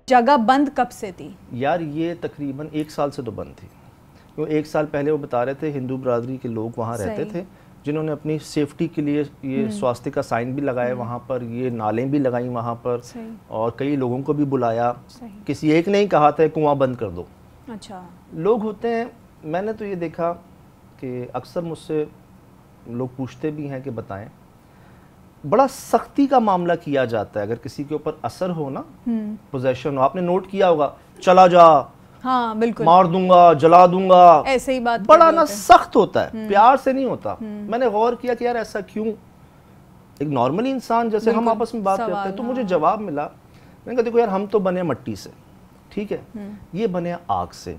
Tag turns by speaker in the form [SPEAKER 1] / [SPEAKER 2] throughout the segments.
[SPEAKER 1] جگہ بند کب سے تھی؟
[SPEAKER 2] یار یہ تقریباً 1 سال سے تو بند تھی، کیوں 1 سال پہلے وہ بتا رہے تھے ہندو برادری کے لوگ وہاں رہتے تھے جنہوں نے اپنی سیفٹی کے لیے یہ سواستی کا سائن بھی لگائے وہاں پر، یہ نالیں بھی لگائیں وہاں پر، اور کئی لوگوں کو بھی بلایا، کسی ایک نے ہی کہا تھا کنواں بند کر دو۔
[SPEAKER 1] اچھا
[SPEAKER 2] لوگ ہوتے ہیں، میں نے تو یہ دیکھا کہ اکثر مجھ سے لوگ پوچھتے بھی ہیں کہ بتائیں، بڑا سختی کا معاملہ کیا جاتا ہے اگر کسی کے اوپر اثر ہو نا، پوزیشن ہو، آپ نے نوٹ کیا ہوگا چلا جا،
[SPEAKER 1] ہاں بالکل،
[SPEAKER 2] مار دوں گا، جلا دوں گا،
[SPEAKER 1] ایسے ہی بات
[SPEAKER 2] بڑا نا سخت ہوتا ہے، پیار سے نہیں ہوتا۔ میں نے غور کیا کہ یار ایسا کیوں؟ ایک نارملی انسان جیسے ہم آپس میں بات کرتے ہیں، تو مجھے جواب ملا، میں نے کہا دیکھو یار ہم تو بنے مٹی سے، ٹھیک ہے، یہ بنے آگ سے،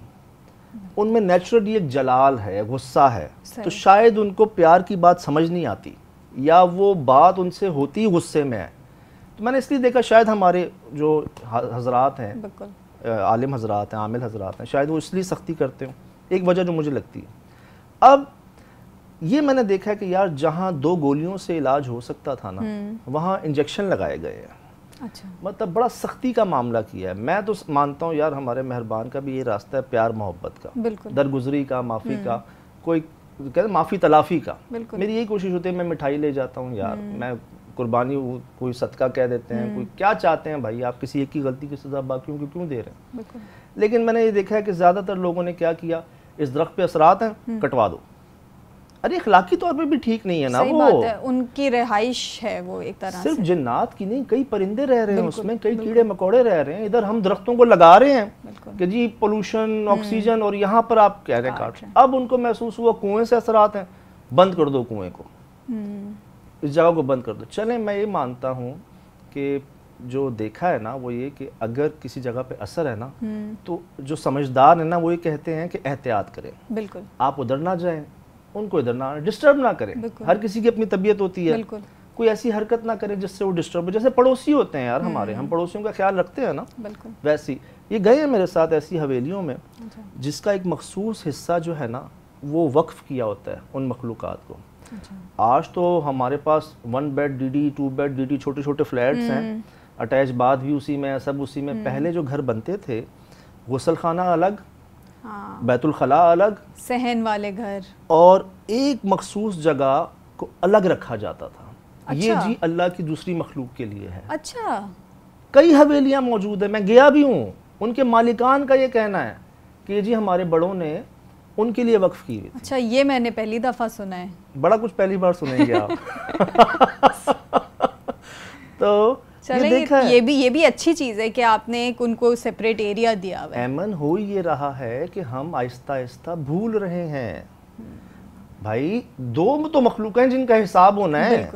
[SPEAKER 2] ان میں نیچرلی ایک جلال ہے، غصہ ہے، تو شاید ان کو پیار کی بات سمجھ نہیں آتی، یا وہ بات ان سے ہوتی غصے میں ہے۔ تو میں نے اس لیے دیکھا شاید ہمارے جو حضرات ہیں، عالم حضرات ہیں، عامل حضرات ہیں، شاید وہ اس لیے سختی کرتے ہوں، ایک وجہ جو مجھے لگتی ہے۔ اب یہ میں نے دیکھا کہ یار جہاں 2 گولیوں سے علاج ہو سکتا تھا نا، وہاں انجیکشن لگائے گئے ہیں، مطلب بڑا سختی کا معاملہ کیا ہے۔ میں تو مانتا ہوں یار ہمارے مہربان کا بھی یہ راستہ ہے پیار محبت کا، درگزری کا، معافی کا، کوئی کہتے ہیں معافی تلافی کا۔ میری یہی کوشش ہوتی ہے، میں مٹھائی لے جاتا ہوں یار، میں قربانی، کوئی صدقہ کہہ دیتے ہیں، کوئی کیا چاہتے ہیں بھائی، آپ کسی ایک کی غلطی کی سزا باقیوں کو کیوں دے رہے ہیں؟ لیکن میں نے یہ دیکھا ہے کہ زیادہ تر لوگوں نے کیا کیا، اس درخت پہ اثرات ہیں کٹوا دو۔ ارے اخلاقی طور پہ بھی ٹھیک نہیں ہے نا،
[SPEAKER 1] صحیح بات ہے، ان کی رہائش ہے وہ ایک طرح سے،
[SPEAKER 2] صرف جنات کی نہیں، کئی پرندے رہ رہے ہیں اس میں، کئی کیڑے مکوڑے رہ رہے ہیں، ادھر ہم درختوں کو لگا رہے ہیں کہ جی پولوشن، آکسیجن، اور یہاں پر آپ کہہ رہے ہیں کاٹ۔ اب ان کو محسوس ہوا کنویں سے اثرات ہیں، بند کر دو کنویں کو، اس جگہ کو بند کر دو۔ چلیں میں یہ مانتا ہوں کہ جو دیکھا ہے نا وہ یہ کہ اگر کسی جگہ پہ اثر ہے نا، تو جو سمجھدار ہیں نا وہ یہ کہتے ہیں کہ احتیاط کریں، بالکل آپ ادھر نہ جائیں، ان کو ادھر نہ ڈسٹرب نہ کریں، ہر کسی کی اپنی طبیعت ہوتی ہے، کوئی ایسی حرکت نہ کریں جس سے وہ ڈسٹرب ہو، جیسے پڑوسی ہوتے ہیں یار ہمارے، ہم پڑوسیوں کا خیال رکھتے ہیں نا، ویسی یہ گئے ہیں میرے ساتھ ایسی حویلیوں میں جس کا ایک مخصوص حصہ جو ہے نا وہ وقف کیا ہوتا ہے ان مخلوقات کو۔ آج تو ہمارے پاس 1 bed D D, 2 bed D D, چھوٹے چھوٹے فلیٹس ہیں، اٹیچ باتھ بھی اسی میں، سب اسی میں۔ پہلے جو گھر بنتے تھے غسل خانہ الگ، بیت الخلاء الگ،
[SPEAKER 1] صحن والے گھر، اور
[SPEAKER 2] ایک مخصوص جگہ کو الگ رکھا جاتا تھا، یہ جی اللہ کی دوسری مخلوق کے لیے ہے۔
[SPEAKER 1] اچھا،
[SPEAKER 2] کئی حویلیاں موجود ہیں، میں گیا بھی ہوں، ان کے مالکان کا یہ کہنا ہے کہ جی ہمارے بڑوں نے ان کے لیے وقف کی ہوئی تھی۔
[SPEAKER 1] اچھا، یہ میں نے پہلی دفعہ سنا ہے،
[SPEAKER 2] بڑا کچھ پہلی بار سنیں گے آپ۔ تو
[SPEAKER 1] یہ بھی اچھی چیز ہے کہ آپ نے ان کو سیپریٹ ایریا دیا ہوا ہے۔
[SPEAKER 2] ایمن ہو یہ رہا ہے کہ ہم آہستہ آہستہ بھول رہے ہیں بھائی، 2 تو مخلوق ہیں جن کا حساب ہونا ہے،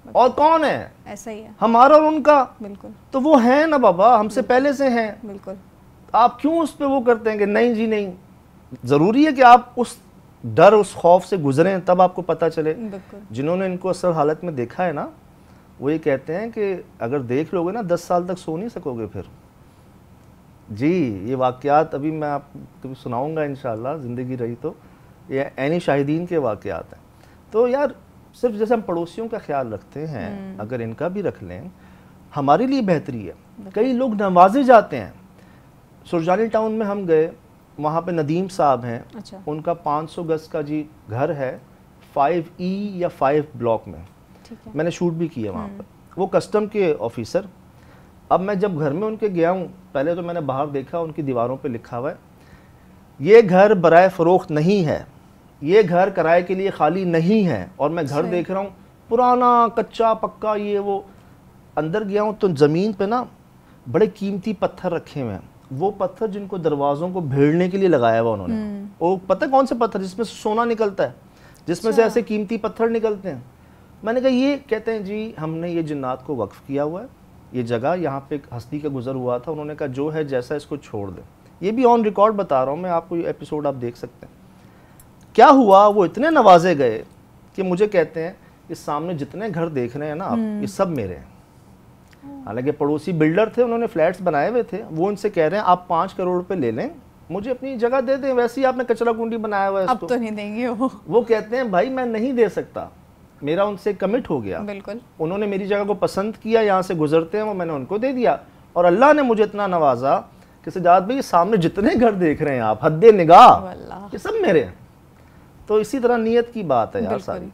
[SPEAKER 2] اور کون ہے؟
[SPEAKER 1] ایسا ہی ہے،
[SPEAKER 2] ہمارا اور ان کا،
[SPEAKER 1] بالکل،
[SPEAKER 2] تو وہ ہیں نا بابا، ہم سے پہلے سے ہیں،
[SPEAKER 1] بالکل۔
[SPEAKER 2] آپ کیوں اس پہ وہ کرتے ہیں کہ نہیں جی نہیں؟ ضروری ہے کہ آپ اس ڈر، اس خوف سے گزریں تب آپ کو پتہ چلے۔ جنہوں نے ان کو اصل حالت میں دیکھا ہے نا وہ یہ کہتے ہیں کہ اگر دیکھ لو گے نا 10 سال تک سو نہیں سکو گے پھر۔ جی یہ واقعات ابھی میں آپ کو کبھی سناؤں گا انشاءاللہ، زندگی رہی تو، یہ عینی شاہدین کے واقعات ہیں۔ تو یار صرف جیسے ہم پڑوسیوں کا خیال رکھتے ہیں، اگر ان کا بھی رکھ لیں ہمارے لیے بہتری ہے۔ کئی لوگ نوازے جاتے ہیں، سرجانی ٹاؤن میں ہم گئے، وہاں پہ ندیم صاحب ہیں، ان کا 500 گز کا جی گھر ہے 5E یا 5 بلاک میں، میں نے شوٹ بھی کیا وہاں پر، وہ کسٹم کے آفیسر۔ اب میں جب گھر میں ان کے گیا ہوں، پہلے تو میں نے باہر دیکھا ان کی دیواروں پہ لکھا ہوا ہے یہ گھر برائے فروخت نہیں ہے، یہ گھر کرائے کے لیے خالی نہیں ہے، اور میں گھر دیکھ رہا ہوں پرانا کچا پکا، یہ وہ اندر گیا ہوں تو زمین پہ نا بڑے قیمتی پتھر رکھے ہوئے ہیں، وہ پتھر جن کو دروازوں کو بھیڑنے کے لیے لگایا ہوا انہوں نے، وہ پتہ کون سے پتھر جس میں سے سونا نکلتا ہے، جس میں سے ایسے قیمتی پتھر نکلتے ہیں۔ میں نے کہا یہ کہتے ہیں جی ہم نے یہ جنات کو وقف کیا ہوا ہے، یہ جگہ یہاں پہ ایک ہستی کا گزر ہوا تھا، انہوں نے کہا جو ہے جیسا اس کو چھوڑ دیں۔ یہ بھی آن ریکارڈ بتا رہا ہوں میں آپ کو، یہ ایپیسوڈ آپ دیکھ سکتے ہیں۔ کیا ہوا، وہ اتنے نوازے گئے کہ مجھے کہتے ہیں اس سامنے جتنے گھر دیکھ رہے ہیں نا آپ، یہ سب میرے ہیں۔ حالانکہ پڑوسی بلڈر تھے، انہوں نے فلیٹس بنائے ہوئے تھے، وہ ان سے کہہ رہے ہیں آپ 5 کروڑ روپے لے لیں، مجھے اپنی جگہ دے دیں، ویسے ہی آپ نے کچرا کنڈی بنایا ہوا ہے اس کو،
[SPEAKER 1] اب تو نہیں دیں گے۔
[SPEAKER 2] وہ کہتے ہیں بھائی میں نہیں دے سکتا، میرا ان سے کمٹ ہو گیا،
[SPEAKER 1] بالکل،
[SPEAKER 2] انہوں نے میری جگہ کو پسند کیا، یہاں سے گزرتے ہیں وہ، میں نے ان کو دے دیا، اور اللہ نے مجھے اتنا نوازا کہ سجاد بھائی سامنے جتنے گھر دیکھ رہے ہیں آپ حد نگاہ یہ سب میرے ہیں. تو اسی طرح نیت کی بات ہے یار ساری.